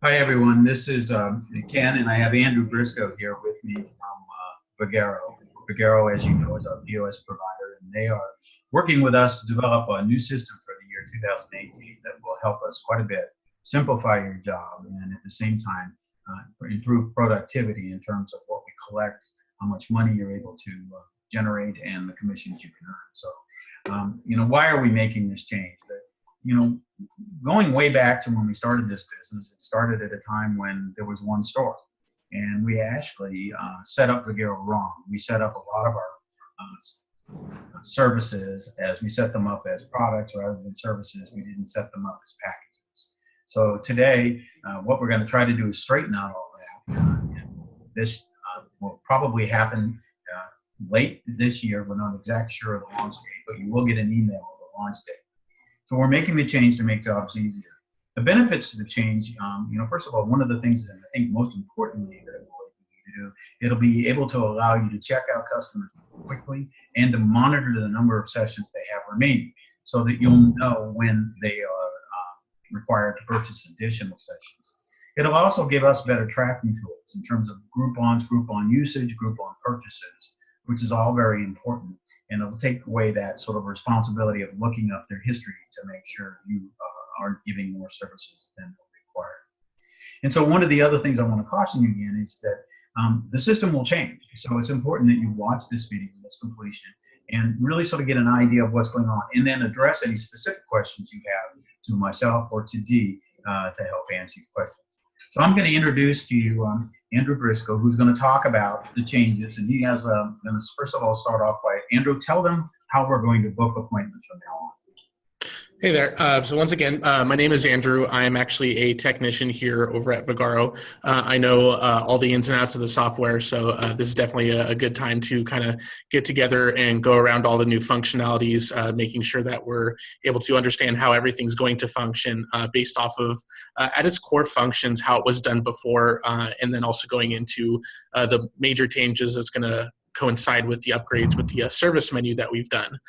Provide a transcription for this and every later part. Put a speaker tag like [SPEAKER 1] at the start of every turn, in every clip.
[SPEAKER 1] Hi, everyone. This is Ken, and I have Andrew Briscoe here with me from Vagaro. Vagaro, as you know, is our POS provider, and they are working with us to develop a new system for the year 2018 that will help us quite a bit simplify your job and at the same time improve productivity in terms of what we collect, how much money you're able to generate, and the commissions you can earn. So, why are we making this change? You know, Going way back to when we started this business, it started at a time when there was one store. And we actually set up the Vagaro wrong. We set up a lot of our services as we set them up as products rather than services. We didn't set them up as packages. So today, what we're going to try to do is straighten out all that. And this will probably happen late this year. We're not exactly sure of the launch date, but you will get an email of the launch date. So we're making the change to make jobs easier. The benefits of the change, first of all, one of the things that I think most importantly that it will do, it'll be able to allow you to check out customers quickly and to monitor the number of sessions they have remaining so that you'll know when they are required to purchase additional sessions. It'll also give us better tracking tools in terms of Groupon usage, Groupon purchases, which is all very important. And it'll take away that sort of responsibility of looking up their history to make sure you aren't giving more services than required. And so one of the other things I want to caution you again is that the system will change. So it's important that you watch this video in its completion and really sort of get an idea of what's going on and then address any specific questions you have to myself or to Dee to help answer your questions. So I'm going to introduce to you Andrew Briscoe, who's going to talk about the changes. And he has going to first of all start off by, Andrew, tell them how we're going to book appointments from now on.
[SPEAKER 2] Hey there. So once again, my name is Andrew. I'm actually a technician here over at Vagaro. I know all the ins and outs of the software, so this is definitely a good time to kind of get together and go around all the new functionalities, making sure that we're able to understand how everything's going to function based off of, at its core functions, how it was done before, and then also going into the major changes that's going to coincide with the upgrades with the service menu that we've done.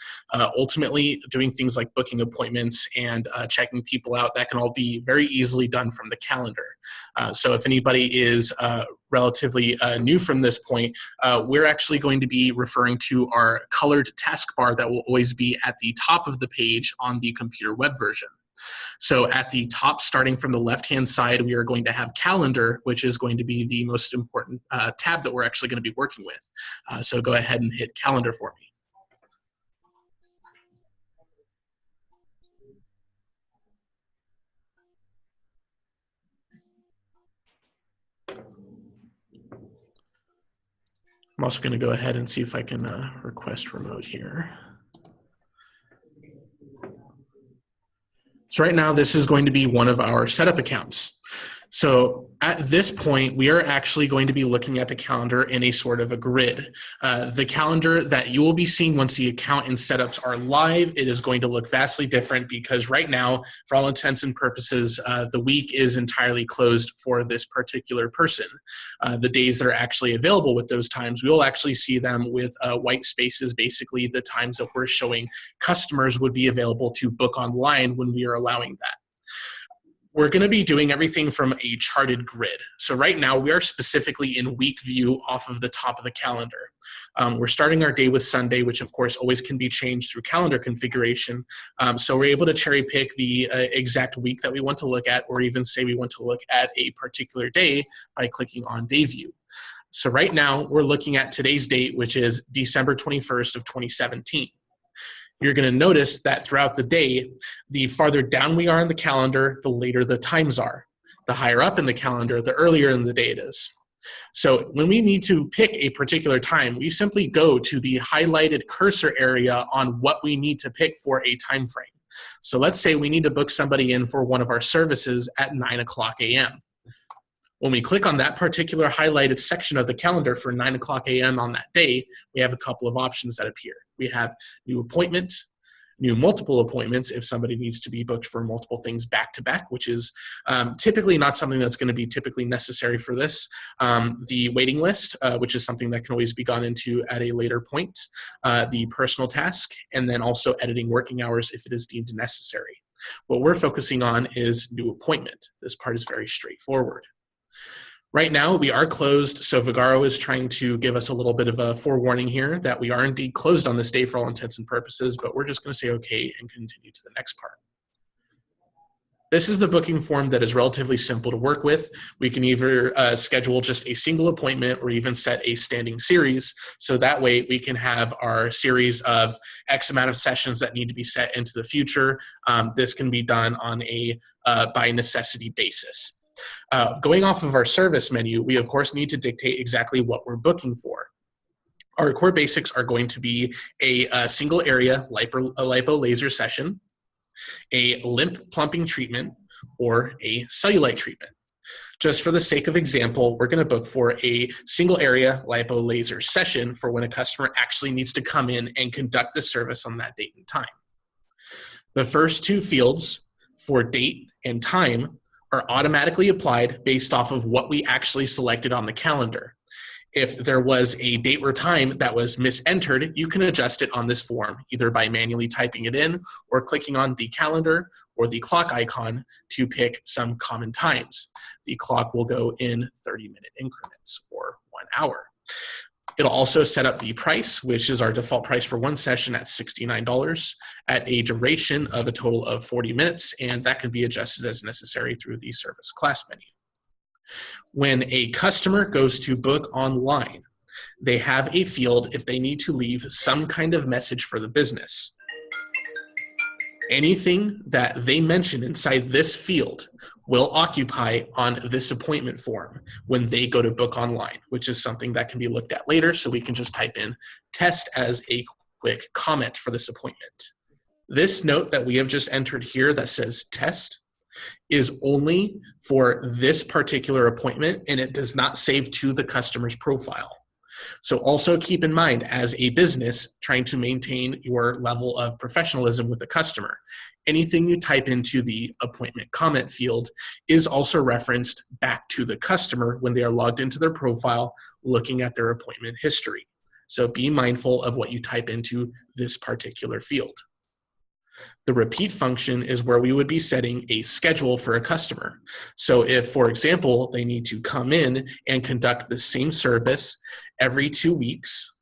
[SPEAKER 2] Ultimately, doing things like booking appointments and checking people out, that can all be very easily done from the calendar. So if anybody is relatively new from this point, we're actually going to be referring to our colored taskbar that will always be at the top of the page on the computer web version. So at the top, starting from the left-hand side, we are going to have calendar, which is going to be the most important tab that we're actually going to be working with. So go ahead and hit calendar for me. I'm also going to go ahead and see if I can request remote here. So right now, this is going to be one of our setup accounts. So at this point, we are actually going to be looking at the calendar in a sort of a grid. The calendar that you will be seeing once the account and setups are live, it is going to look vastly different because right now, for all intents and purposes, the week is entirely closed for this particular person. The days that are actually available with those times, we will actually see them with white spaces, basically the times that we're showing customers would be available to book online when we are allowing that. We're going to be doing everything from a charted grid. So right now we are specifically in week view off of the top of the calendar. We're starting our day with Sunday, which of course always can be changed through calendar configuration. So we're able to cherry pick the exact week that we want to look at, or even say we want to look at a particular day by clicking on day view. So right now we're looking at today's date, which is December 21st of 2017. You're going to notice that throughout the day, the farther down we are in the calendar, the later the times are. The higher up in the calendar, the earlier in the day it is. So when we need to pick a particular time, we simply go to the highlighted cursor area on what we need to pick for a time frame. So let's say we need to book somebody in for one of our services at 9:00 a.m. When we click on that particular highlighted section of the calendar for 9:00 a.m. on that day, we have a couple of options that appear. We have new appointment, new multiple appointments if somebody needs to be booked for multiple things back to back, which is typically not something that's going to be typically necessary for this. The waiting list, which is something that can always be gone into at a later point. The personal task, and then also editing working hours if it is deemed necessary. What we're focusing on is new appointment. This part is very straightforward. Right now, we are closed, so Vagaro is trying to give us a little bit of a forewarning here that we are indeed closed on this day for all intents and purposes, but we're just going to say okay and continue to the next part. This is the booking form that is relatively simple to work with. We can either schedule just a single appointment or even set a standing series, so that way we can have our series of X amount of sessions that need to be set into the future. This can be done on a by necessity basis. Going off of our service menu, we of course need to dictate exactly what we're booking for. Our core basics are going to be a single area lipo laser session, a lymph plumping treatment, or a cellulite treatment. Just for the sake of example, we're going to book for a single area lipo laser session for when a customer actually needs to come in and conduct the service on that date and time. The first two fields for date and time are automatically applied based off of what we actually selected on the calendar. If there was a date or time that was misentered, you can adjust it on this form, either by manually typing it in or clicking on the calendar or the clock icon to pick some common times. The clock will go in 30-minute increments or 1 hour. It'll also set up the price, which is our default price for one session at $69 at a duration of a total of 40 minutes, and that can be adjusted as necessary through the service class menu. When a customer goes to book online, they have a field if they need to leave some kind of message for the business. Anything that they mention inside this field will occupy on this appointment form when they go to book online, which is something that can be looked at later, so we can just type in test as a quick comment for this appointment. This note that we have just entered here that says test is only for this particular appointment, and it does not save to the customer's profile. So also keep in mind, as a business trying to maintain your level of professionalism with the customer, anything you type into the appointment comment field is also referenced back to the customer when they are logged into their profile looking at their appointment history. So be mindful of what you type into this particular field. The repeat function is where we would be setting a schedule for a customer. So if, for example, they need to come in and conduct the same service every 2 weeks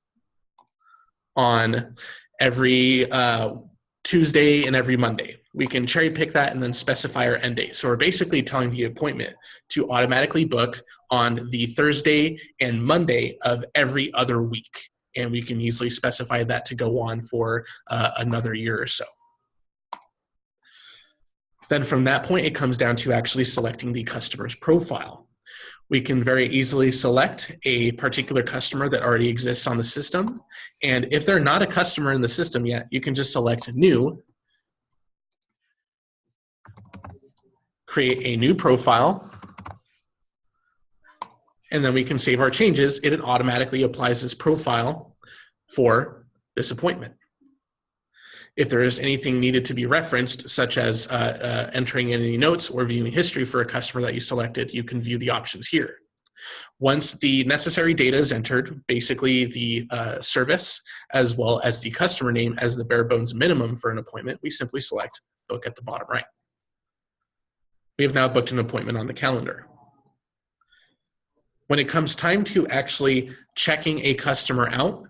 [SPEAKER 2] on every Tuesday and every Monday, we can cherry pick that and then specify our end date. So we're basically telling the appointment to automatically book on the Thursday and Monday of every other week. And we can easily specify that to go on for another year or so. Then from that point, it comes down to actually selecting the customer's profile. We can very easily select a particular customer that already exists on the system. And if they're not a customer in the system yet, you can just select new, create a new profile, and then we can save our changes. It automatically applies this profile for this appointment. If there is anything needed to be referenced, such as entering in any notes or viewing history for a customer that you selected, you can view the options here. Once the necessary data is entered, basically the service as well as the customer name as the bare bones minimum for an appointment, we simply select book at the bottom right. We have now booked an appointment on the calendar. When it comes time to actually checking a customer out,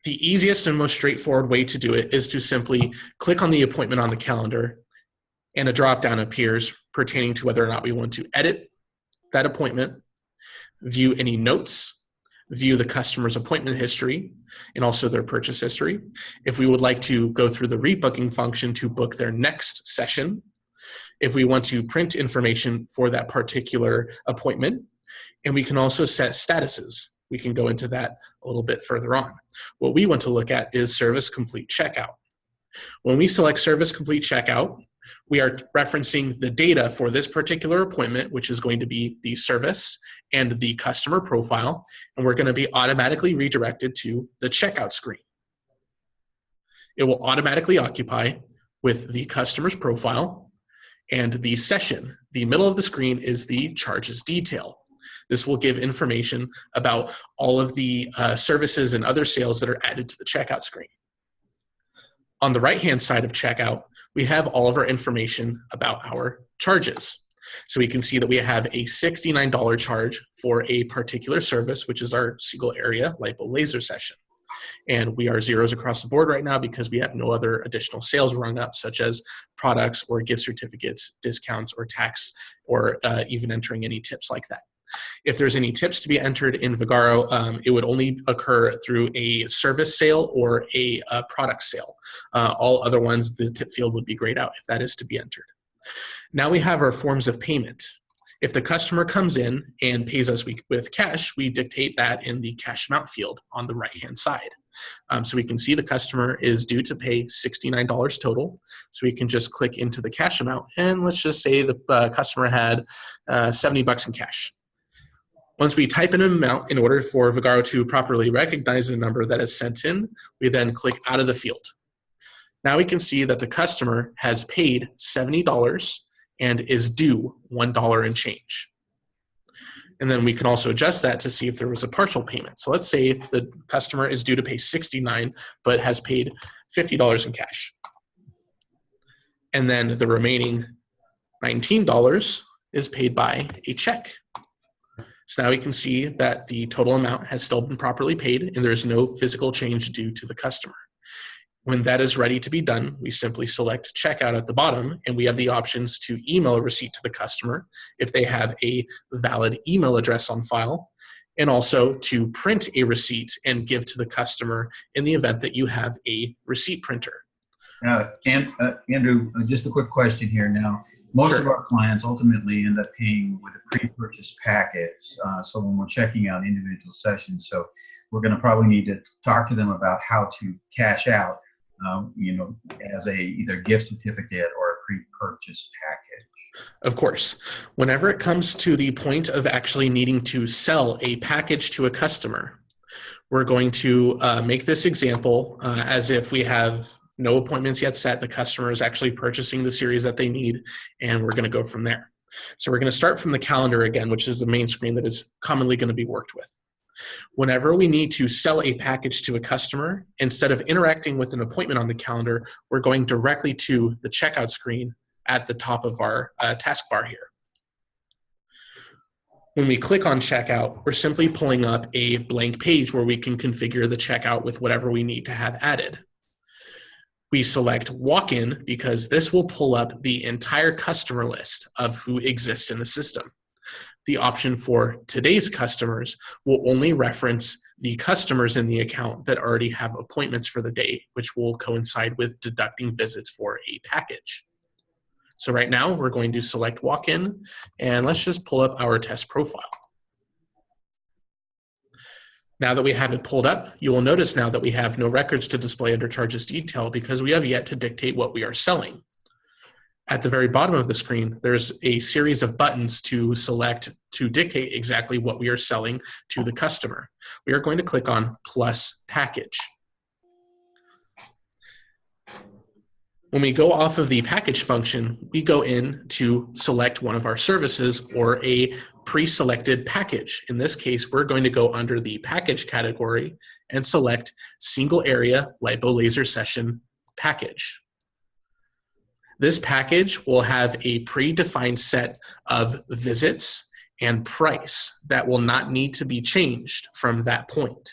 [SPEAKER 2] the easiest and most straightforward way to do it is to simply click on the appointment on the calendar, and a drop-down appears pertaining to whether or not we want to edit that appointment, view any notes, view the customer's appointment history, and also their purchase history. If we would like to go through the rebooking function to book their next session, if we want to print information for that particular appointment, and we can also set statuses. We can go into that a little bit further on. What we want to look at is service complete checkout. When we select service complete checkout, we are referencing the data for this particular appointment, which is going to be the service and the customer profile, and we're going to be automatically redirected to the checkout screen. It will automatically occupy with the customer's profile and the session. The middle of the screen is the charges detail. This will give information about all of the services and other sales that are added to the checkout screen. On the right-hand side of checkout, we have all of our information about our charges. So we can see that we have a $69 charge for a particular service, which is our single area lipo laser session. And we are zeros across the board right now because we have no other additional sales rung up, such as products or gift certificates, discounts, or tax, or even entering any tips like that. If there's any tips to be entered in Vagaro, it would only occur through a service sale or a product sale. All other ones, the tip field would be grayed out if that is to be entered. Now we have our forms of payment. If the customer comes in and pays us with cash, we dictate that in the cash amount field on the right-hand side. So we can see the customer is due to pay $69 total. So we can just click into the cash amount, and let's just say the customer had $70 in cash. Once we type in an amount in order for Vagaro to properly recognize the number that is sent in, we then click out of the field. Now we can see that the customer has paid $70 and is due $1 and change. And then we can also adjust that to see if there was a partial payment. So let's say the customer is due to pay $69 but has paid $50 in cash. And then the remaining $19 is paid by a check. So now we can see that the total amount has still been properly paid and there's no physical change due to the customer. When that is ready to be done, we simply select checkout at the bottom, and we have the options to email a receipt to the customer if they have a valid email address on file, and also to print a receipt and give to the customer in the event that you have a receipt printer.
[SPEAKER 1] Andrew, just a quick question here now. Most
[SPEAKER 2] Sure.
[SPEAKER 1] of our clients ultimately end up paying with a pre-purchase package. So when we're checking out individual sessions, so we're going to probably need to talk to them about how to cash out, as a either gift certificate or a pre-purchase package.
[SPEAKER 2] Of course. Whenever it comes to the point of actually needing to sell a package to a customer, we're going to make this example as if we have no appointments yet set. The customer is actually purchasing the series that they need, and we're going to go from there. So we're going to start from the calendar again, which is the main screen that is commonly going to be worked with. Whenever we need to sell a package to a customer, instead of interacting with an appointment on the calendar, we're going directly to the checkout screen at the top of our taskbar here. When we click on checkout, we're simply pulling up a blank page where we can configure the checkout with whatever we need to have added. We select walk-in because this will pull up the entire customer list of who exists in the system. The option for today's customers will only reference the customers in the account that already have appointments for the day, which will coincide with deducting visits for a package. So right now we're going to select walk-in, and let's just pull up our test profile. Now that we have it pulled up, you will notice now that we have no records to display under charges detail because we have yet to dictate what we are selling. At the very bottom of the screen, there's a series of buttons to select to dictate exactly what we are selling to the customer. We are going to click on Plus Package. When we go off of the package function, we go in to select one of our services or a pre-selected package. In this case, we're going to go under the package category and select Single Area Lipo Laser Session Package. This package will have a predefined set of visits and price that will not need to be changed from that point.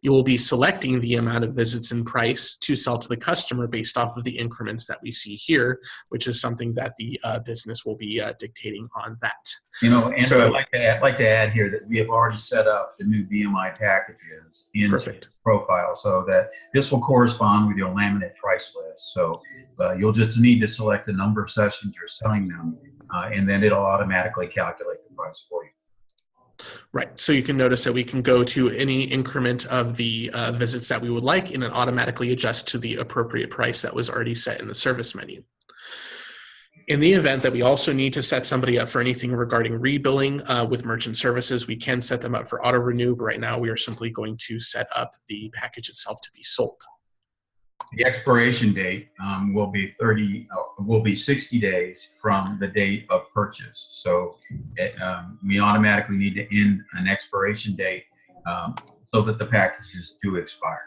[SPEAKER 2] You will be selecting the amount of visits and price to sell to the customer based off of the increments that we see here, which is something that the business will be dictating on that.
[SPEAKER 1] Andrew, so, I'd like to add here that we have already set up the new BMI packages in
[SPEAKER 2] Perfect.
[SPEAKER 1] profile so that this will correspond with your laminate price list. So you'll just need to select the number of sessions you're selling them, and then it'll automatically calculate the price for you.
[SPEAKER 2] Right. So you can notice that we can go to any increment of the visits that we would like, and it automatically adjusts to the appropriate price that was already set in the service menu. In the event that we also need to set somebody up for anything regarding rebilling with merchant services, we can set them up for auto renew, but right now we are simply going to set up the package itself to be sold.
[SPEAKER 1] The expiration date will be 60 days from the date of purchase. So we automatically need to end an expiration date so that the packages do expire.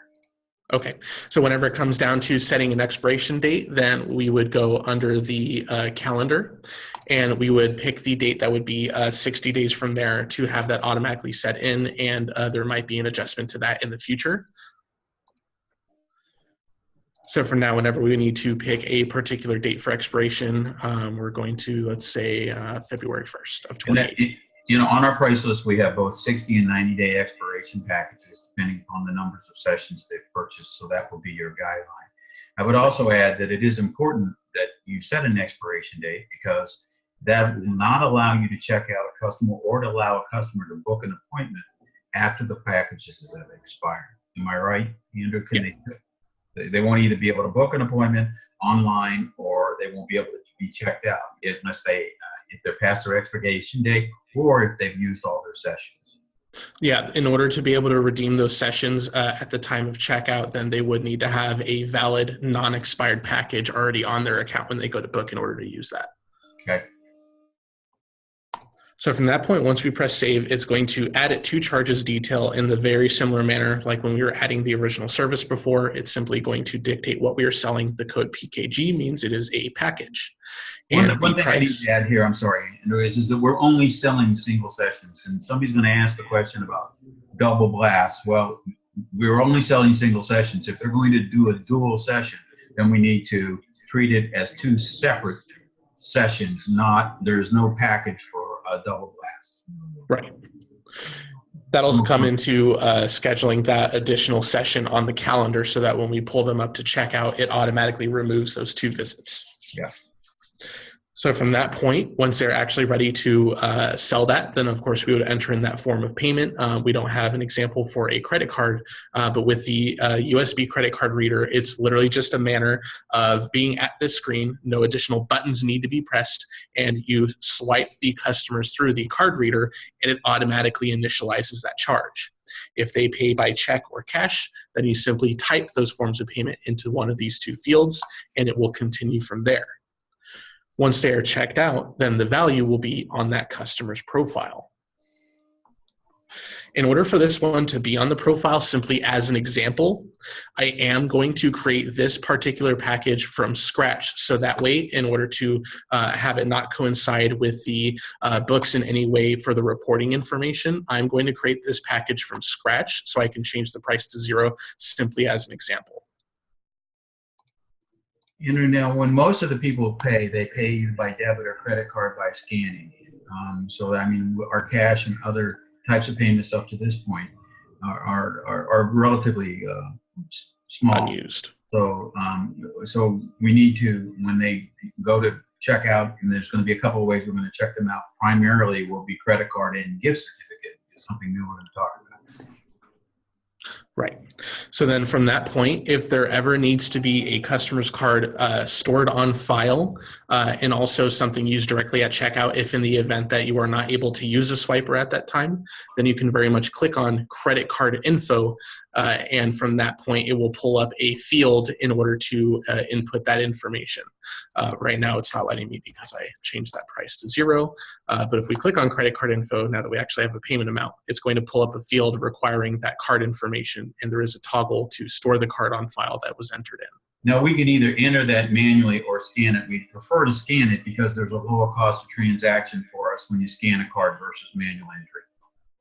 [SPEAKER 2] Okay, so whenever it comes down to setting an expiration date, then we would go under the calendar, and we would pick the date that would be 60 days from there to have that automatically set in, and there might be an adjustment to that in the future. So for now, whenever we need to pick a particular date for expiration, we're going to, let's say, February 1st of 2018.
[SPEAKER 1] You know, on our price list, we have both 60 and 90-day expiration packages, depending on the numbers of sessions they've purchased. So that will be your guideline. I would also add that it is important that you set an expiration date, because that will not allow you to check out a customer or to allow a customer to book an appointment after the packages have expired. Am I right, Andrew? They won't either be able to book an appointment online, or they won't be able to be checked out unless if they're past their expiration date, or if they've used all their sessions.
[SPEAKER 2] Yeah, in order to be able to redeem those sessions at the time of checkout, then they would need to have a valid non-expired package already on their account when they go to book in order to use that.
[SPEAKER 1] Okay.
[SPEAKER 2] So from that point, once we press save, it's going to add it to charges detail in the very similar manner like when we were adding the original service before. It's simply going to dictate what we are selling. The code PKG means it is a package.
[SPEAKER 1] And one thing I need to add here, I'm sorry, Andrew, is that we're only selling single sessions. And somebody's going to ask the question about double blasts. Well, we're only selling single sessions. If they're going to do a dual session, then we need to treat it as two separate sessions, there's no package for a double blast.
[SPEAKER 2] Right. That'll come into scheduling that additional session on the calendar, so that when we pull them up to checkout, it automatically removes those two visits.
[SPEAKER 1] Yeah.
[SPEAKER 2] So from that point, once they're actually ready to sell that, then of course we would enter in that form of payment. We don't have an example for a credit card, but with the USB credit card reader, it's literally just a manner of being at this screen. No additional buttons need to be pressed, and you swipe the customers through the card reader, and it automatically initializes that charge. If they pay by check or cash, then you simply type those forms of payment into one of these two fields, and it will continue from there. Once they are checked out, then the value will be on that customer's profile. In order for this one to be on the profile, simply as an example, I am going to create this particular package from scratch. So that way, in order to have it not coincide with the books in any way for the reporting information, I'm going to create this package from scratch so I can change the price to 0 simply as an example.
[SPEAKER 1] You know, now when most of the people pay, they pay you by debit or credit card by scanning. So I mean, our cash and other types of payments up to this point are relatively small.
[SPEAKER 2] Unused.
[SPEAKER 1] So so we need to, when they go to check out, and there's going to be a couple of ways we're going to check them out. Primarily will be credit card and gift certificate. Is something new we're going to talk about.
[SPEAKER 2] Right. So then from that point, if there ever needs to be a customer's card stored on file and also something used directly at checkout, if in the event that you are not able to use a swiper at that time, then you can very much click on credit card info. And from that point, it will pull up a field in order to input that information. Right now, it's not letting me because I changed that price to 0. But if we click on credit card info, now that we actually have a payment amount, it's going to pull up a field requiring that card information. And there is a toggle to store the card on file that was entered in.
[SPEAKER 1] Now, we can either enter that manually or scan it. We prefer to scan it because there's a lower cost of transaction for us when you scan a card versus manual entry.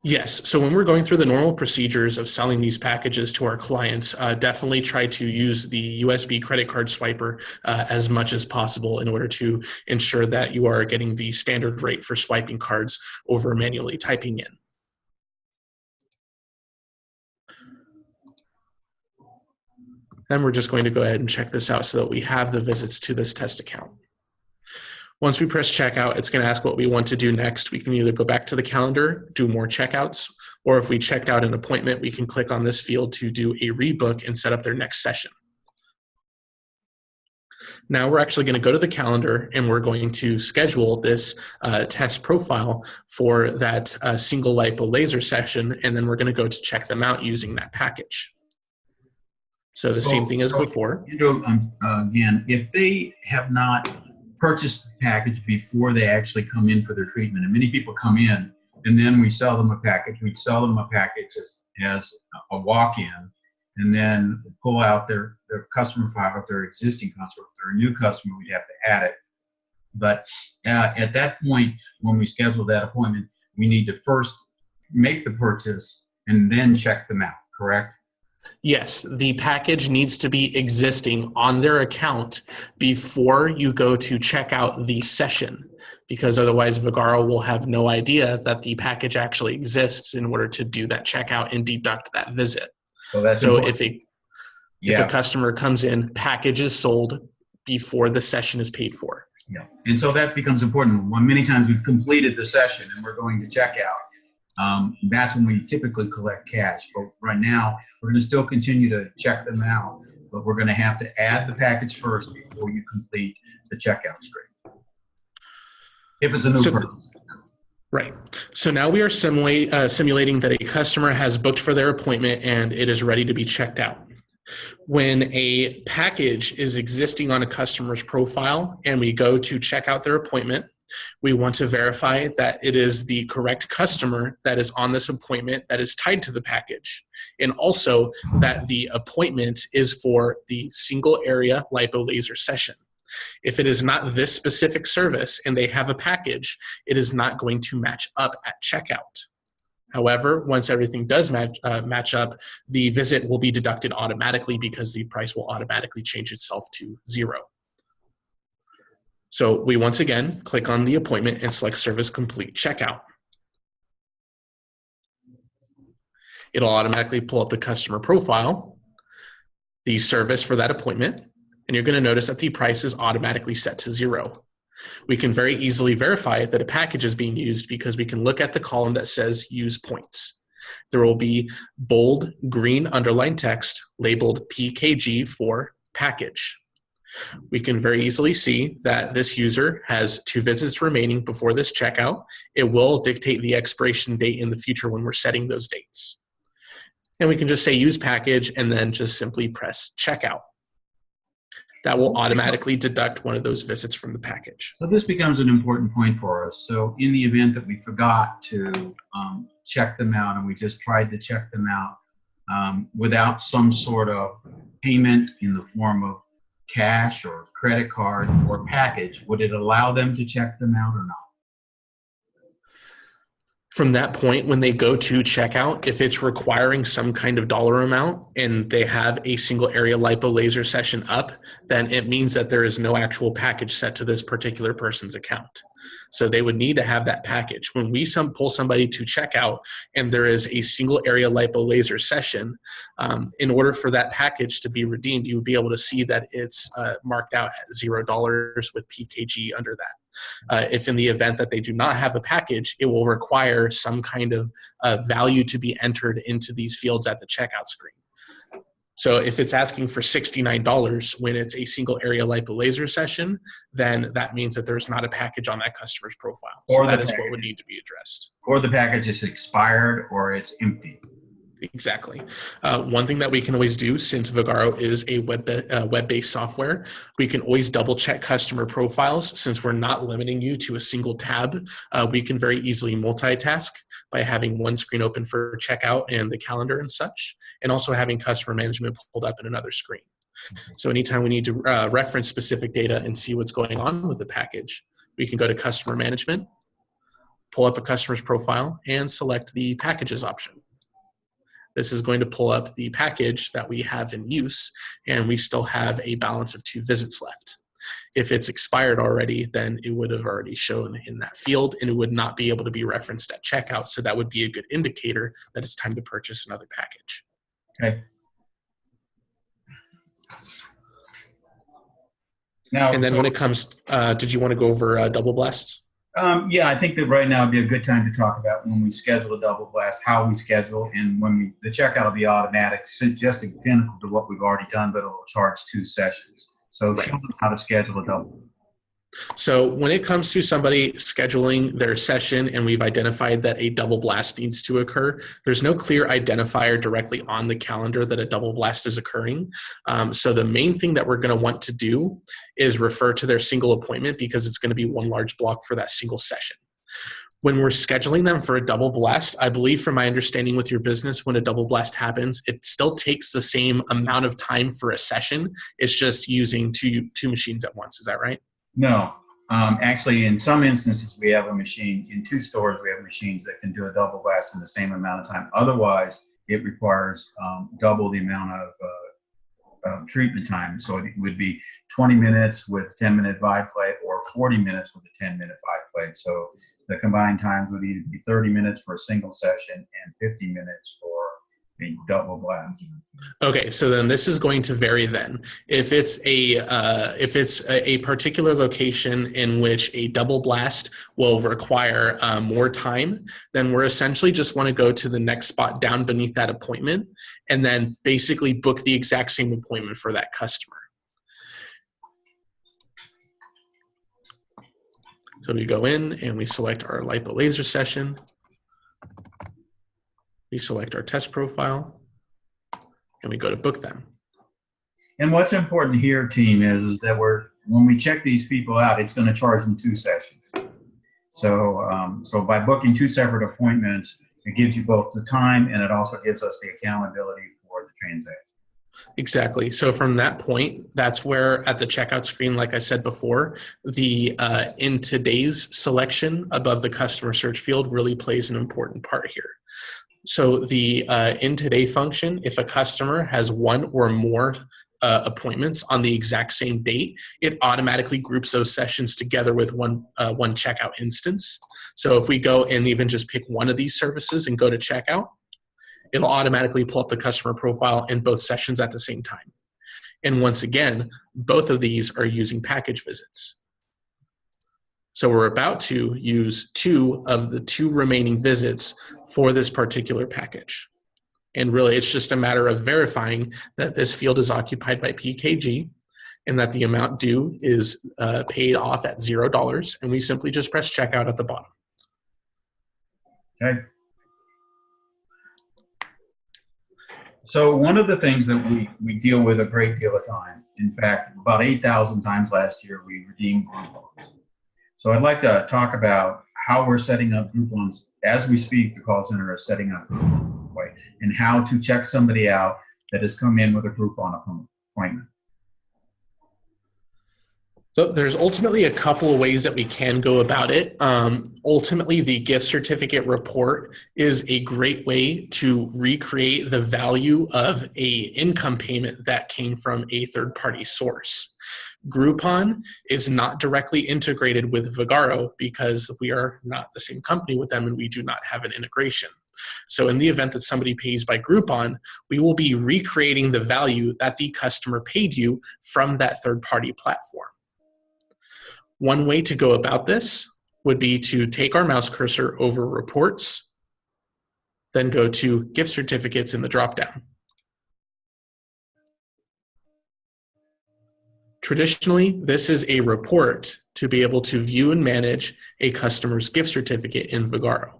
[SPEAKER 2] Yes. So when we're going through the normal procedures of selling these packages to our clients, definitely try to use the USB credit card swiper as much as possible in order to ensure that you are getting the standard rate for swiping cards over manually typing in. Then we're just going to go ahead and check this out so that we have the visits to this test account. Once we press checkout, it's going to ask what we want to do next. We can either go back to the calendar, do more checkouts, or if we checked out an appointment, we can click on this field to do a rebook and set up their next session. Now we're actually going to go to the calendar and we're going to schedule this test profile for that single lipo laser session, and then we're going to go to check them out using that package. So the same thing as before.
[SPEAKER 1] Again, if they have not purchased the package before they actually come in for their treatment, and many people come in and then we sell them a package. We sell them a package as a walk-in, and then pull out their customer file. If they're existing customer, if they're a new customer, we'd have to add it. But at that point, when we schedule that appointment, we need to first make the purchase and then check them out, correct?
[SPEAKER 2] Yes, the package needs to be existing on their account before you go to check out the session, because otherwise Vagaro will have no idea that the package actually exists in order to do that checkout and deduct that visit. So if a customer comes in, package is sold before the session is paid for.
[SPEAKER 1] Yeah, and so that becomes important. When many times we've completed the session and we're going to check out, that's when we typically collect cash. But right now, we're going to still continue to check them out, but we're going to have to add the package first before you complete the checkout screen. If it's a new purchase.
[SPEAKER 2] Right. So now we are simulating that a customer has booked for their appointment and it is ready to be checked out. When a package is existing on a customer's profile and we go to check out their appointment, we want to verify that it is the correct customer that is on this appointment that is tied to the package, and also that the appointment is for the single area lipo laser session. If it is not this specific service and they have a package, it is not going to match up at checkout. However, once everything does match up, the visit will be deducted automatically because the price will automatically change itself to 0. So we once again click on the appointment and select Service Complete Checkout. It'll automatically pull up the customer profile, the service for that appointment, and you're going to notice that the price is automatically set to 0. We can very easily verify that a package is being used because we can look at the column that says Use Points. There will be bold green underlined text labeled PKG for package. We can very easily see that this user has 2 visits remaining before this checkout. It will dictate the expiration date in the future when we're setting those dates. And we can just say Use Package and then just simply press Checkout. That will automatically deduct one of those visits from the package.
[SPEAKER 1] So this becomes an important point for us. So in the event that we forgot to check them out and we just tried to check them out without some sort of payment in the form of cash or credit card or package, would it allow them to check them out or not?
[SPEAKER 2] From that point, when they go to checkout, if it's requiring some kind of dollar amount and they have a single area lipo laser session up, then it means that there is no actual package set to this particular person's account. So they would need to have that package. When we pull somebody to checkout and there is a single area lipo laser session, in order for that package to be redeemed, you would be able to see that it's marked out at $0 with PKG under that. If in the event that they do not have a package, it will require some kind of value to be entered into these fields at the checkout screen. So if it's asking for $69 when it's a single area lipo laser session, then that means that there's not a package on that customer's profile. So that is what would need to be addressed.
[SPEAKER 1] Or the package is expired or it's empty.
[SPEAKER 2] Exactly. One thing that we can always do, since Vagaro is a web-based software, we can always double check customer profiles. Since we're not limiting you to a single tab, we can very easily multitask by having one screen open for checkout and the calendar and such, and also having customer management pulled up in another screen. So anytime we need to reference specific data and see what's going on with the package, we can go to customer management, pull up a customer's profile, and select the packages option. This is going to pull up the package that we have in use, and we still have a balance of 2 visits left. If it's expired already, then it would have already shown in that field, and it would not be able to be referenced at checkout, so that would be a good indicator that it's time to purchase another package.
[SPEAKER 1] Okay. Now,
[SPEAKER 2] and then when it comes, did you want to go over double blasts?
[SPEAKER 1] Yeah, I think that right now would be a good time to talk about when we schedule a double blast, how we schedule, and when the checkout will be automatic, just identical to what we've already done, but it'll charge 2 sessions. So show them how to schedule a double.
[SPEAKER 2] So when it comes to somebody scheduling their session and we've identified that a double blast needs to occur, there's no clear identifier directly on the calendar that a double blast is occurring. So the main thing that we're going to want to do is refer to their single appointment, because it's going to be one large block for that single session. When we're scheduling them for a double blast, I believe from my understanding with your business, when a double blast happens, it still takes the same amount of time for a session. It's just using two machines at once. Is that right?
[SPEAKER 1] No. Actually, in some instances, we have a machine. In 2 stores, we have machines that can do a double blast in the same amount of time. Otherwise, it requires double the amount of treatment time. So it would be 20 minutes with 10-minute vibe plate or 40 minutes with a 10-minute vibe plate. So the combined times would either be 30 minutes for a single session and 50 minutes for a double blast.
[SPEAKER 2] Okay, so then this is going to vary then. If it's a particular location in which a double blast will require more time, then we're essentially just want to go to the next spot down beneath that appointment and then basically book the exact same appointment for that customer. So we go in and we select our lipo laser session. We select our test profile. And we go to book them.
[SPEAKER 1] And what's important here, team, is that when we check these people out, it's going to charge them 2 sessions. So, so by booking 2 separate appointments, it gives you both the time and it also gives us the accountability for the transaction.
[SPEAKER 2] Exactly. So from that point, that's where at the checkout screen, like I said before, the in today's selection above the customer search field really plays an important part here. So the in today function, if a customer has 1 or more appointments on the exact same date, it automatically groups those sessions together with one checkout instance. So if we go and even just pick one of these services and go to checkout, it'll automatically pull up the customer profile in both sessions at the same time. And once again, both of these are using package visits. So we're about to use 2 of the 2 remaining visits for this particular package. And really, it's just a matter of verifying that this field is occupied by PKG and that the amount due is paid off at $0. And we simply just press checkout at the bottom.
[SPEAKER 1] Okay. So one of the things that we deal with a great deal of time, in fact, about 8,000 times last year, we redeemed Groupons. So I'd like to talk about how we're setting up Groupons as we speak. The call center is setting up Groupons, right? And how to check somebody out that has come in with a Groupon appointment.
[SPEAKER 2] So there's ultimately a couple of ways that we can go about it. Ultimately, the gift certificate report is a great way to recreate the value of a income payment that came from a third-party source. Groupon is not directly integrated with Vagaro because we are not the same company with them and we do not have an integration. So in the event that somebody pays by Groupon, we will be recreating the value that the customer paid you from that third-party platform. One way to go about this would be to take our mouse cursor over reports, then go to gift certificates in the dropdown. Traditionally, this is a report to be able to view and manage a customer's gift certificate in Vagaro.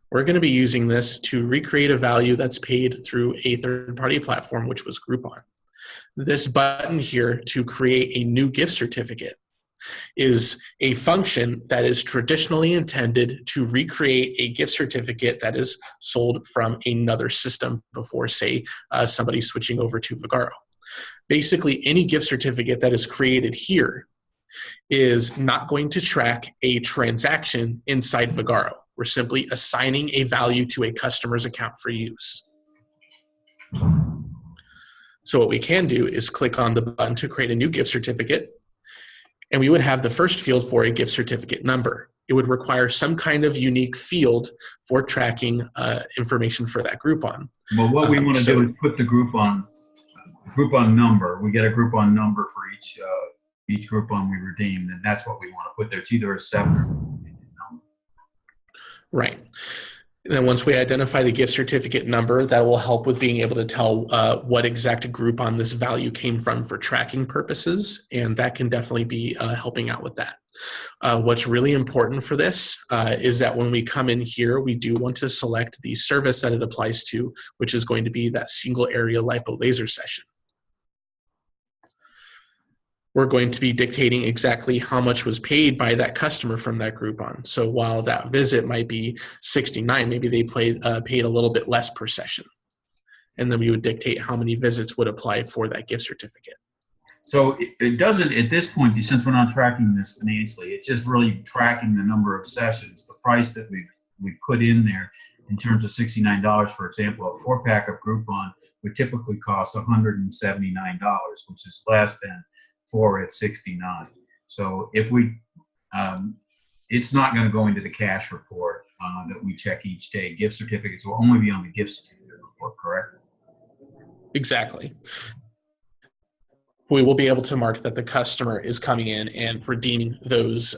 [SPEAKER 2] We're going to be using this to recreate a value that's paid through a third-party platform, which was Groupon. This button here to create a new gift certificate is a function that is traditionally intended to recreate a gift certificate that is sold from another system before, say, somebody switching over to Vagaro. Basically, any gift certificate that is created here is not going to track a transaction inside Vagaro. We're simply assigning a value to a customer's account for use. So what we can do is click on the button to create a new gift certificate, and we would have the first field for a gift certificate number. It would require some kind of unique field for tracking information for that Groupon.
[SPEAKER 1] Well, what we want to do is put the Groupon number. We get a Groupon number for each Groupon we redeemed, and that's what we want to put there. It's either a separate number.
[SPEAKER 2] Right. And then once we identify the gift certificate number, that will help with being able to tell what exact Groupon this value came from for tracking purposes, and that can definitely be helping out with that. What's really important for this is that when we come in here, we do want to select the service that it applies to, which is going to be that single area lipo laser session. we're going to be dictating exactly how much was paid by that customer from that Groupon. So while that visit might be 69, maybe they paid a little bit less per session. And then we would dictate how many visits would apply for that gift certificate.
[SPEAKER 1] So it doesn't, at this point, since we're not tracking this financially, it's just really tracking the number of sessions, the price that we put in there in terms of $69, for example. A 4-pack of Groupon would typically cost $179, which is less than 4 at 69. So if we, it's not going to go into the cash report that we check each day. Gift certificates will only be on the gift certificate report, correct?
[SPEAKER 2] Exactly. We will be able to mark that the customer is coming in and redeeming those,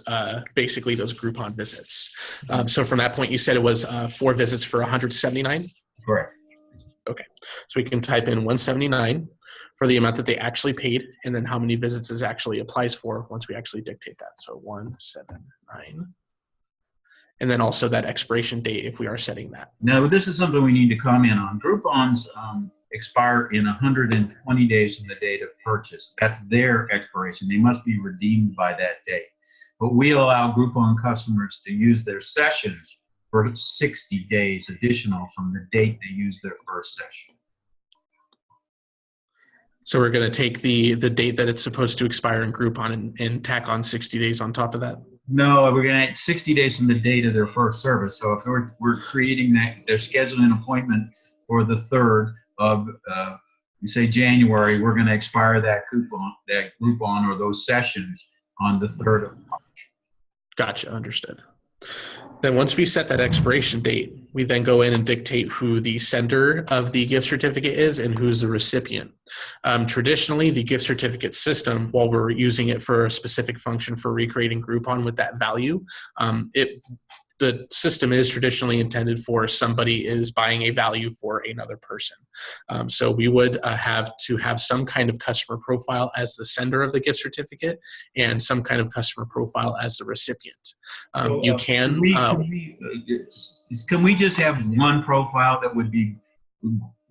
[SPEAKER 2] basically those Groupon visits. So from that point, you said it was 4 visits for 179?
[SPEAKER 1] Correct.
[SPEAKER 2] Okay. So we can type in 179 for the amount that they actually paid, and then how many visits it actually applies for once we actually dictate that. So 179. And then also that expiration date if we are setting that.
[SPEAKER 1] Now, this is something we need to comment on. Groupons expire in 120 days from the date of purchase. That's their expiration. They must be redeemed by that date. But we allow Groupon customers to use their sessions for 60 days additional from the date they use their first session.
[SPEAKER 2] So we're going to take the date that it's supposed to expire in Groupon and tack on 60 days on top of that?
[SPEAKER 1] No, we're going to add 60 days from the date of their first service. So if we're creating that, they're scheduling an appointment for the 3rd of, say January, we're going to expire that Groupon or those sessions on the 3rd of March.
[SPEAKER 2] Gotcha, understood. Then once we set that expiration date, we then go in and dictate who the sender of the gift certificate is and who's the recipient. Traditionally, the gift certificate system, while we're using it for a specific function for recreating Groupon with that value, the system is traditionally intended for somebody is buying a value for another person. So we would have to have some kind of customer profile as the sender of the gift certificate and some kind of customer profile as the recipient. You can.
[SPEAKER 1] Can we just have one profile that would be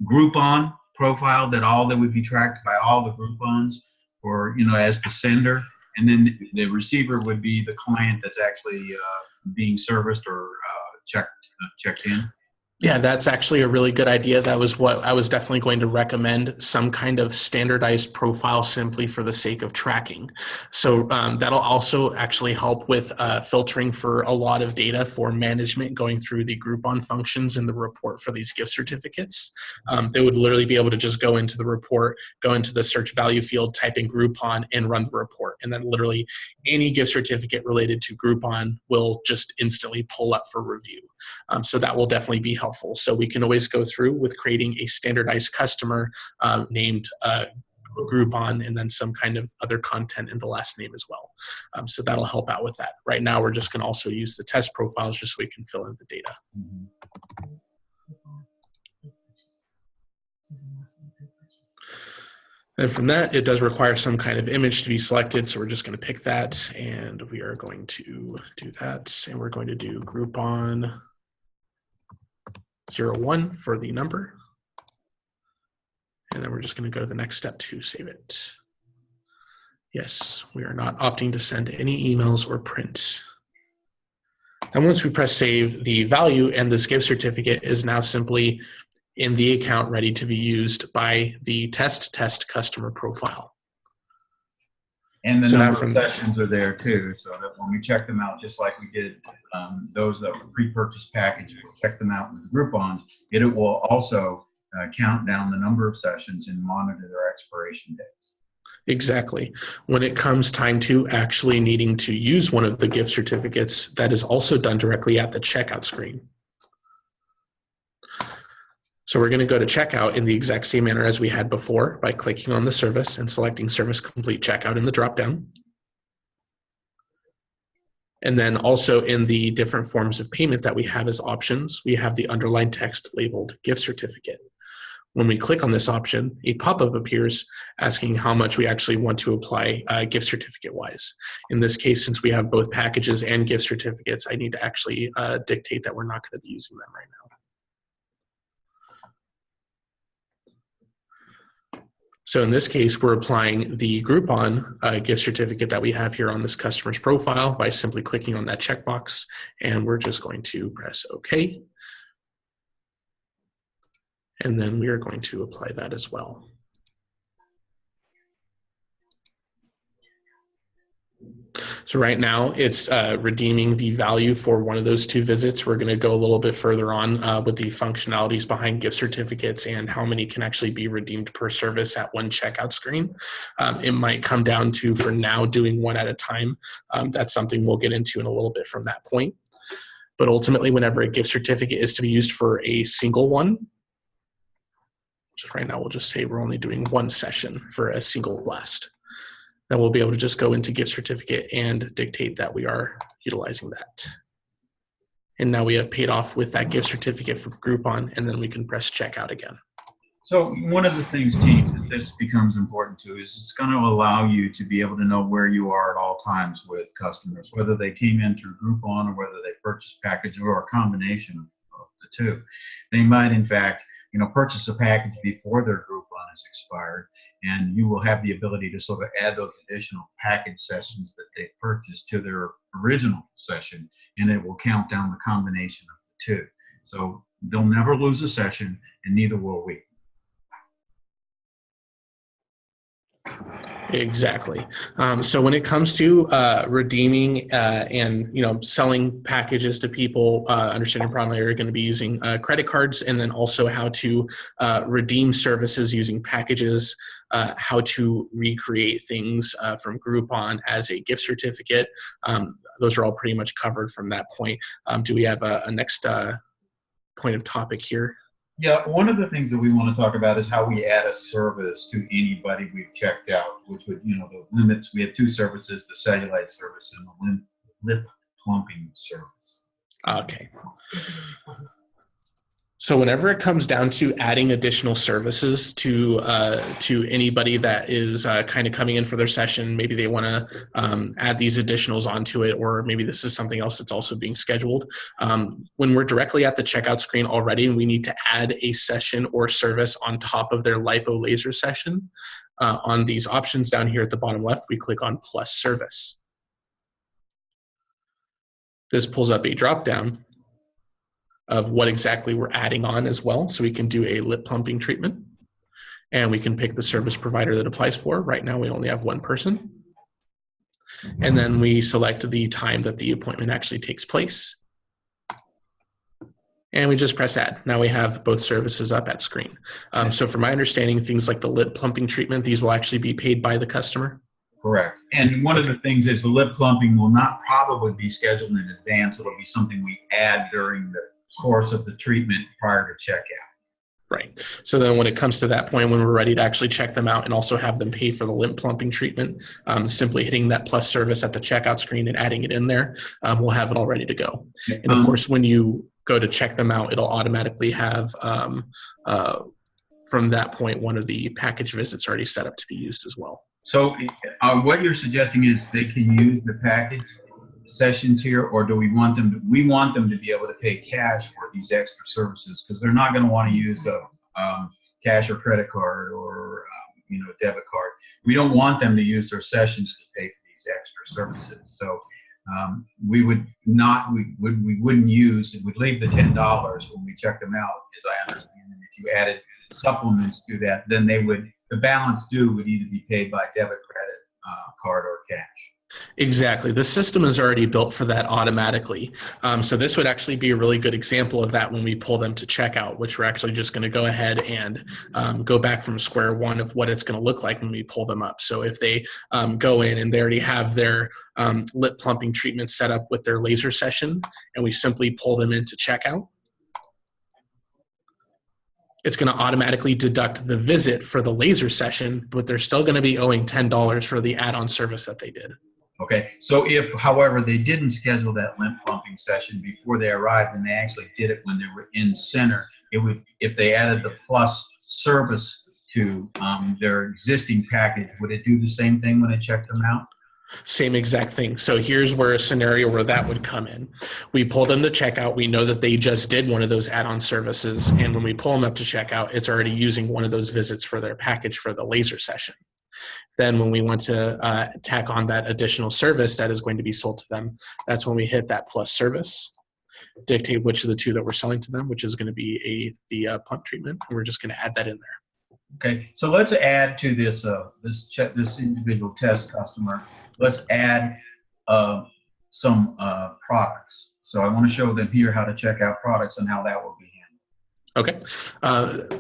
[SPEAKER 1] Groupon profile that would be tracked by all the Groupons, or as the sender, and then the receiver would be the client that's actually being serviced or checked in?
[SPEAKER 2] Yeah, that's actually a really good idea. That was what I was definitely going to recommend, some kind of standardized profile simply for the sake of tracking. So that'll also actually help with filtering for a lot of data for management going through the Groupon functions in the report for these gift certificates. They would literally be able to just go into the report, go into the search value field, type in Groupon, and run the report. And then literally any gift certificate related to Groupon will just instantly pull up for review. So that will definitely be helpful. So we can always go through with creating a standardized customer named Groupon and then some kind of other content in the last name as well. So that'll help out with that. Right now, we're just going to also use the test profiles just so we can fill in the data. And from that, it does require some kind of image to be selected. So we're just going to pick that and we are going to do that. And we're going to do Groupon 01 for the number. And then we're just going to go to the next step to save it. Yes, we are not opting to send any emails or print. And once we press save, the value and this gift certificate is now simply in the account ready to be used by the test customer profile.
[SPEAKER 1] And the number of sessions are there too, so that when we check them out, just like we did those that were pre-purchase package, we'll check them out with the Groupons, it will also count down the number of sessions and monitor their expiration dates.
[SPEAKER 2] Exactly. When it comes time to actually needing to use one of the gift certificates, that is also done directly at the checkout screen. So we're going to go to checkout in the exact same manner as we had before by clicking on the service and selecting Service Complete Checkout in the dropdown. And then also in the different forms of payment that we have as options, we have the underlined text labeled gift certificate. When we click on this option, a pop-up appears asking how much we actually want to apply gift certificate-wise. In this case, since we have both packages and gift certificates, I need to actually dictate that we're not going to be using them right now. So in this case, we're applying the Groupon gift certificate that we have here on this customer's profile by simply clicking on that checkbox, and we're just going to press OK. And then we are going to apply that as well. So right now it's redeeming the value for one of those 2 visits. We're going to go a little bit further on with the functionalities behind gift certificates and how many can actually be redeemed per service at one checkout screen. It might come down to, for now, doing 1 at a time. That's something we'll get into in a little bit from that point. But ultimately, whenever a gift certificate is to be used for a single one, just right now we'll just say we're only doing 1 session for a single blast. Then we'll be able to just go into gift certificate and dictate that we are utilizing that. And now we have paid off with that gift certificate from Groupon, and then we can press checkout again.
[SPEAKER 1] So one of the things, teams, that this becomes important too is it's going to allow you to be able to know where you are at all times with customers, whether they came in through Groupon or whether they purchased package or a combination of the 2. They might, in fact, purchase a package before their Groupon is expired, and you will have the ability to sort of add those additional package sessions that they purchased to their original session, and it will count down the combination of the 2. So they'll never lose a session, and neither will we.
[SPEAKER 2] Exactly. So when it comes to redeeming and selling packages to people, understanding probably are going to be using credit cards, and then also how to redeem services using packages, how to recreate things from Groupon as a gift certificate. Those are all pretty much covered from that point. Do we have a next point of topic here?
[SPEAKER 1] Yeah, one of the things that we want to talk about is how we add a service to anybody we've checked out, which would, the limits. We have 2 services, the cellulite service and the lip plumping service.
[SPEAKER 2] Okay. So whenever it comes down to adding additional services to anybody that is kind of coming in for their session, maybe they want to add these additionals onto it, or maybe this is something else that's also being scheduled. When we're directly at the checkout screen already and we need to add a session or service on top of their Lipo laser session, on these options down here at the bottom left, we click on plus service. This pulls up a drop down of what exactly we're adding on as well. So we can do a lip plumping treatment, and we can pick the service provider that applies for. Right now, we only have 1 person. And then we select the time that the appointment actually takes place. And we just press add. Now we have both services up at screen. So from my understanding, things like the lip plumping treatment, these will actually be paid by the customer.
[SPEAKER 1] Correct. And one of the things is the lip plumping will not probably be scheduled in advance. It'll be something we add during the course of the treatment prior to checkout.
[SPEAKER 2] Right. So then when it comes to that point, when we're ready to actually check them out and also have them pay for the lip plumping treatment, simply hitting that plus service at the checkout screen and adding it in there, we'll have it all ready to go. And of course, when you go to check them out, it'll automatically have, from that point, one of the package visits already set up to be used as well.
[SPEAKER 1] So what you're suggesting is they can use the package sessions here, or do we want them to be able to pay cash for these extra services, because they're not going to want to use a cash or credit card or debit card. We don't want them to use their sessions to pay for these extra services. So we wouldn't use, it would leave the $10 when we check them out, as I understand. And if you added supplements to that, then the balance due would either be paid by debit, credit card, or cash.
[SPEAKER 2] Exactly. The system is already built for that automatically. So this would actually be a really good example of that when we pull them to checkout, which we're actually just going to go ahead and go back from square one of what it's going to look like when we pull them up. So if they go in and they already have their lip plumping treatment set up with their laser session, and we simply pull them into checkout, it's going to automatically deduct the visit for the laser session, but they're still going to be owing $10 for the add-on service that they did.
[SPEAKER 1] Okay, so if, however, they didn't schedule that lip pumping session before they arrived and they actually did it when they were in center, it would, if they added the plus service to their existing package, would it do the same thing when it checked them out?
[SPEAKER 2] Same exact thing. So here's where a scenario where that would come in. We pull them to checkout. We know that they just did one of those add-on services. And when we pull them up to checkout, it's already using one of those visits for their package for the laser session. Then when we want to tack on that additional service that is going to be sold to them, that's when we hit that plus service, dictate which of the two that we're selling to them, which is going to be the pump treatment. And we're just going to add that in there.
[SPEAKER 1] Okay, so let's add to this this individual test customer. Let's add some products. So I want to show them here how to check out products and how that will be handled.
[SPEAKER 2] Okay.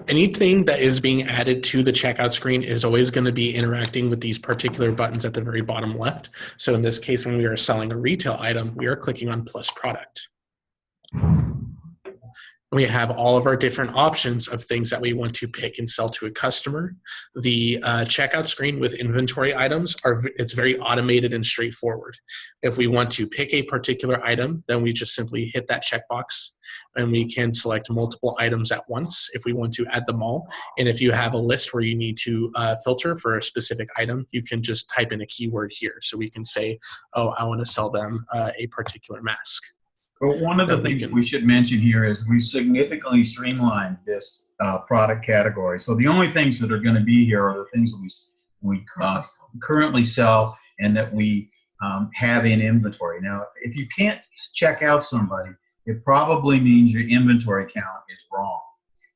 [SPEAKER 2] Anything that is being added to the checkout screen is always going to be interacting with these particular buttons at the very bottom left. So in this case, when we are selling a retail item, we are clicking on plus product. We have all of our different options of things that we want to pick and sell to a customer. The checkout screen with inventory items, it's very automated and straightforward. If we want to pick a particular item, then we just simply hit that checkbox and we can select multiple items at once if we want to add them all. And if you have a list where you need to filter for a specific item, you can just type in a keyword here. So we can say, oh, I want to sell them a particular mask.
[SPEAKER 1] But one of the things we should mention here is we significantly streamlined this product category. So the only things that are going to be here are the things that we currently sell and that we have in inventory. Now, if you can't check out somebody, it probably means your inventory count is wrong.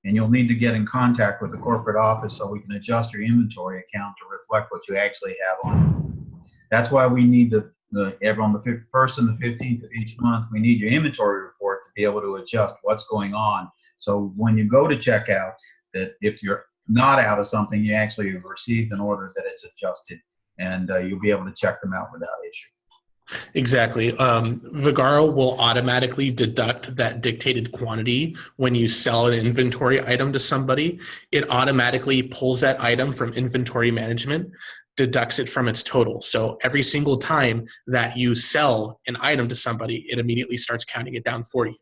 [SPEAKER 1] And you'll need to get in contact with the corporate office so we can adjust your inventory account to reflect what you actually have on. That's why we need on the 1st and the 15th of each month, we need your inventory report to be able to adjust what's going on. So when you go to checkout, that if you're not out of something, you actually have received an order that it's adjusted, and you'll be able to check them out without issue.
[SPEAKER 2] Exactly. Vagaro will automatically deduct that dictated quantity when you sell an inventory item to somebody. It automatically pulls that item from inventory management, deducts it from its total. So every single time that you sell an item to somebody, it immediately starts counting it down for you.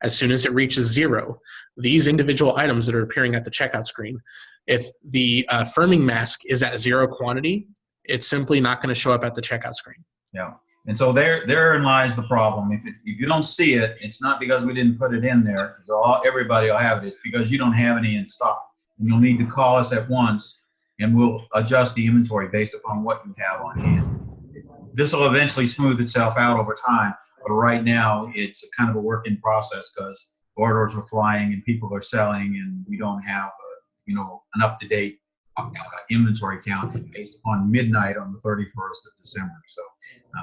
[SPEAKER 2] As soon as it reaches 0, these individual items that are appearing at the checkout screen, if the firming mask is at 0 quantity, it's simply not going to show up at the checkout screen.
[SPEAKER 1] Yeah. And so therein lies the problem. If you don't see it, it's not because we didn't put it in there. Everybody will have it. It's because you don't have any in stock. And you'll need to call us at once, and we'll adjust the inventory based upon what you have on hand. This will eventually smooth itself out over time, but right now it's a kind of a work in process because orders are flying and people are selling, and we don't have an up-to-date inventory count based upon midnight on the 31st of December. So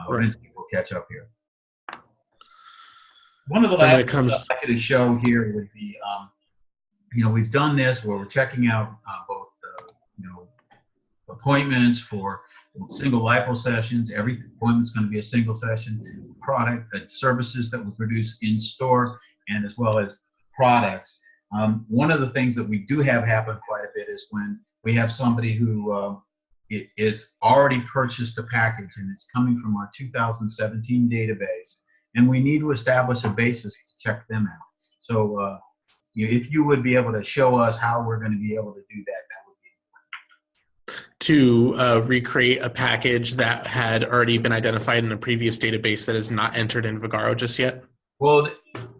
[SPEAKER 1] eventually we'll catch up here. One of the last things I'd like to show here would be, we've done this where we're checking out both appointments for single Lipo sessions. Every appointment's going to be a single session, product services that we produce in store, and as well as products. One of the things that we do have happen quite a bit is when we have somebody who is already purchased a package and it's coming from our 2017 database, and we need to establish a basis to check them out. So if you would be able to show us how we're going to be able to do that, that would be
[SPEAKER 2] to recreate a package that had already been identified in a previous database that is not entered in Vagaro just yet?
[SPEAKER 1] Well,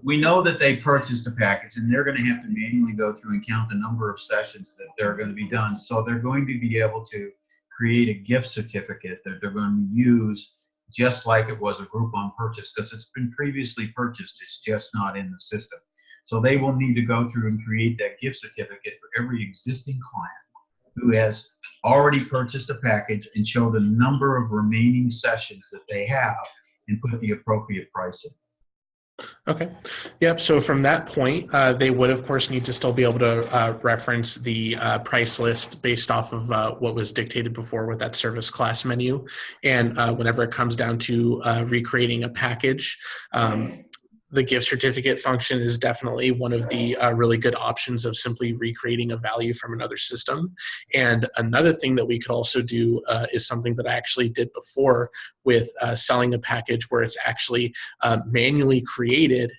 [SPEAKER 1] we know that they purchased a package, and they're going to have to manually go through and count the number of sessions that they're going to be done. So they're going to be able to create a gift certificate that they're going to use just like it was a Groupon purchase, because it's been previously purchased. It's just not in the system. So they will need to go through and create that gift certificate for every existing client who has already purchased a package and show the number of remaining sessions that they have and put the appropriate price in.
[SPEAKER 2] Okay. Yep. So from that point, they would, of course, need to still be able to reference the price list based off of what was dictated before with that service class menu. And whenever it comes down to recreating a package, the gift certificate function is definitely one of the really good options of simply recreating a value from another system. And another thing that we could also do is something that I actually did before with selling a package where it's actually manually created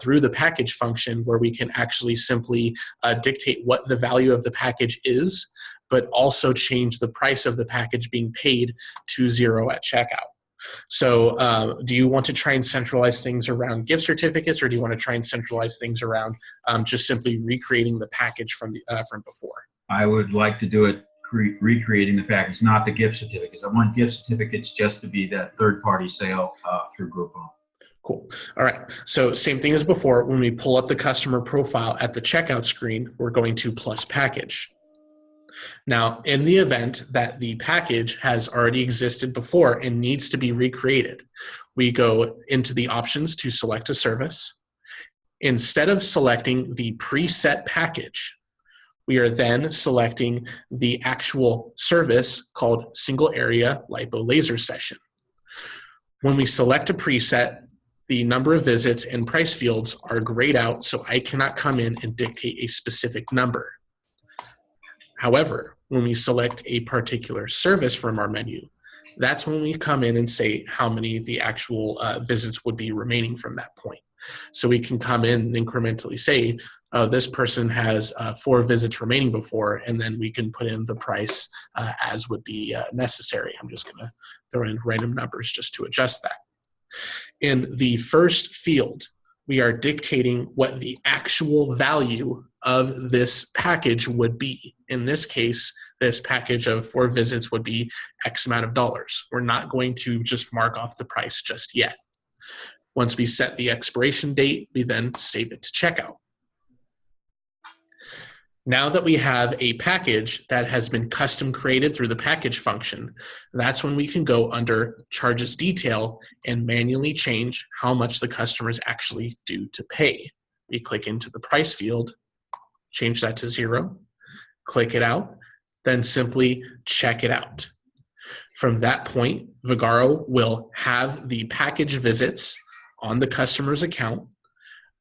[SPEAKER 2] through the package function, where we can actually simply dictate what the value of the package is. but also change the price of the package being paid to $0 at checkout. So do you want to try and centralize things around gift certificates, or do you want to try and centralize things around just simply recreating the package from before?
[SPEAKER 1] I would like to do it recreating the package, not the gift certificates. I want gift certificates just to be that third-party sale through Groupon.
[SPEAKER 2] Cool. All right. So same thing as before. When we pull up the customer profile at the checkout screen, we're going to plus package. Now, in the event that the package has already existed before and needs to be recreated, we go into the options to select a service. Instead of selecting the preset package, we are then selecting the actual service called single area lipo laser session. When we select a preset, the number of visits and price fields are grayed out, so I cannot come in and dictate a specific number. However, when we select a particular service from our menu, that's when we come in and say how many the actual visits would be remaining from that point. So we can come in and incrementally say, this person has 4 visits remaining before, and then we can put in the price as would be necessary. I'm just going to throw in random numbers just to adjust that. In the first field, we are dictating what the actual value of this package would be. In this case, this package of 4 visits would be X amount of dollars. We're not going to just mark off the price just yet. Once we set the expiration date, we then save it to checkout. Now that we have a package that has been custom created through the package function, that's when we can go under charges detail and manually change how much the customer is actually due to pay. We click into the price field, change that to 0, click it out, then simply check it out. From that point, Vagaro will have the package visits on the customer's account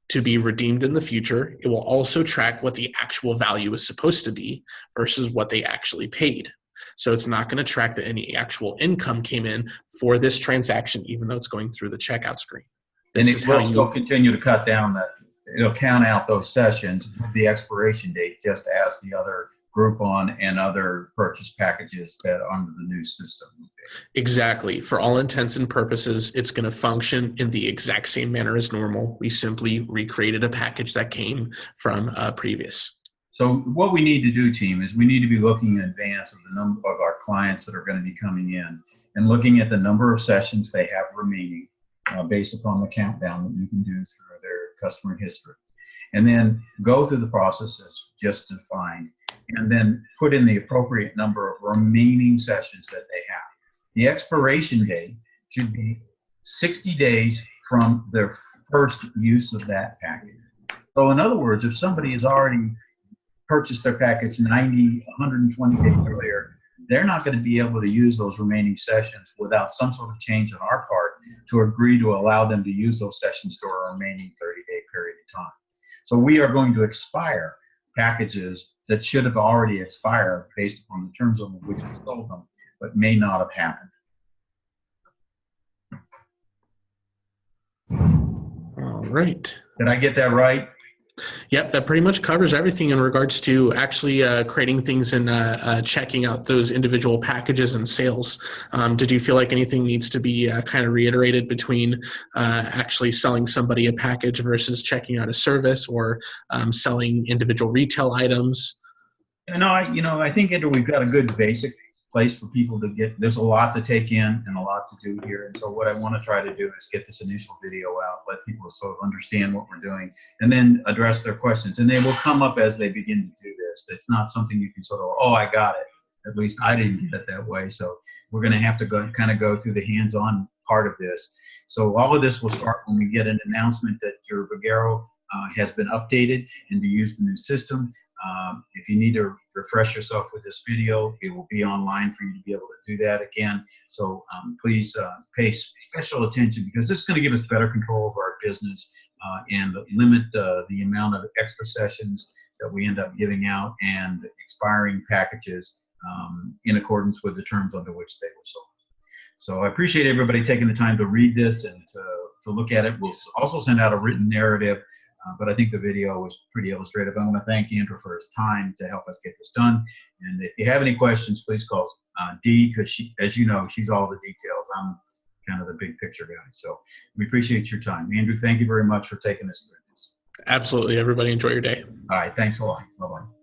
[SPEAKER 2] to be redeemed in the future. It will also track what the actual value is supposed to be versus what they actually paid. So it's not going to track that any actual income came in for this transaction, even though it's going through the checkout screen.
[SPEAKER 1] And it will still continue to cut down that. It'll count out those sessions, the expiration date, just as the other Groupon and other purchase packages that are under the new system.
[SPEAKER 2] Exactly. For all intents and purposes, it's going to function in the exact same manner as normal. We simply recreated a package that came from previous.
[SPEAKER 1] So what we need to do, team, is we need to be looking in advance of the number of our clients that are going to be coming in and looking at the number of sessions they have remaining based upon the countdown that you can do through their customer history. And then go through the process as just defined, and then put in the appropriate number of remaining sessions that they have. The expiration date should be 60 days from their first use of that package. So in other words, if somebody has already purchased their package 90, 120 days earlier, they're not going to be able to use those remaining sessions without some sort of change on our part to agree to allow them to use those sessions for a remaining 30-day period of time. So we are going to expire packages that should have already expired based upon the terms on which we sold them, but may not have happened.
[SPEAKER 2] All right.
[SPEAKER 1] Did I get that right?
[SPEAKER 2] Yep, that pretty much covers everything in regards to actually creating things and checking out those individual packages and sales. Did you feel like anything needs to be kind of reiterated between actually selling somebody a package versus checking out a service, or selling individual retail items?
[SPEAKER 1] No, I think we've got a good basic place for people to get. There's a lot to take in and a lot to do here, and so what I want to try to do is get this initial video out, let people sort of understand what we're doing, and then address their questions, and they will come up as they begin to do this. It's not something you can sort of, oh, I got it. At least I didn't get it that way. So we're going to have to go through the hands-on part of this. So all of this will start when we get an announcement that your Vagaro has been updated and to use the new system. If you need to refresh yourself with this video, it will be online for you to be able to do that again. So please pay special attention, because this is going to give us better control of our business and limit the amount of extra sessions that we end up giving out and expiring packages in accordance with the terms under which they were sold. So I appreciate everybody taking the time to read this and to look at it. We'll also send out a written narrative but I think the video was pretty illustrative. I want to thank Andrew for his time to help us get this done. And if you have any questions, please call Dee, because she, as you know, she's all the details. I'm kind of the big picture guy. So we appreciate your time. Andrew, thank you very much for taking us through this.
[SPEAKER 2] Absolutely. Everybody enjoy your day.
[SPEAKER 1] All right. Thanks a lot. Bye-bye.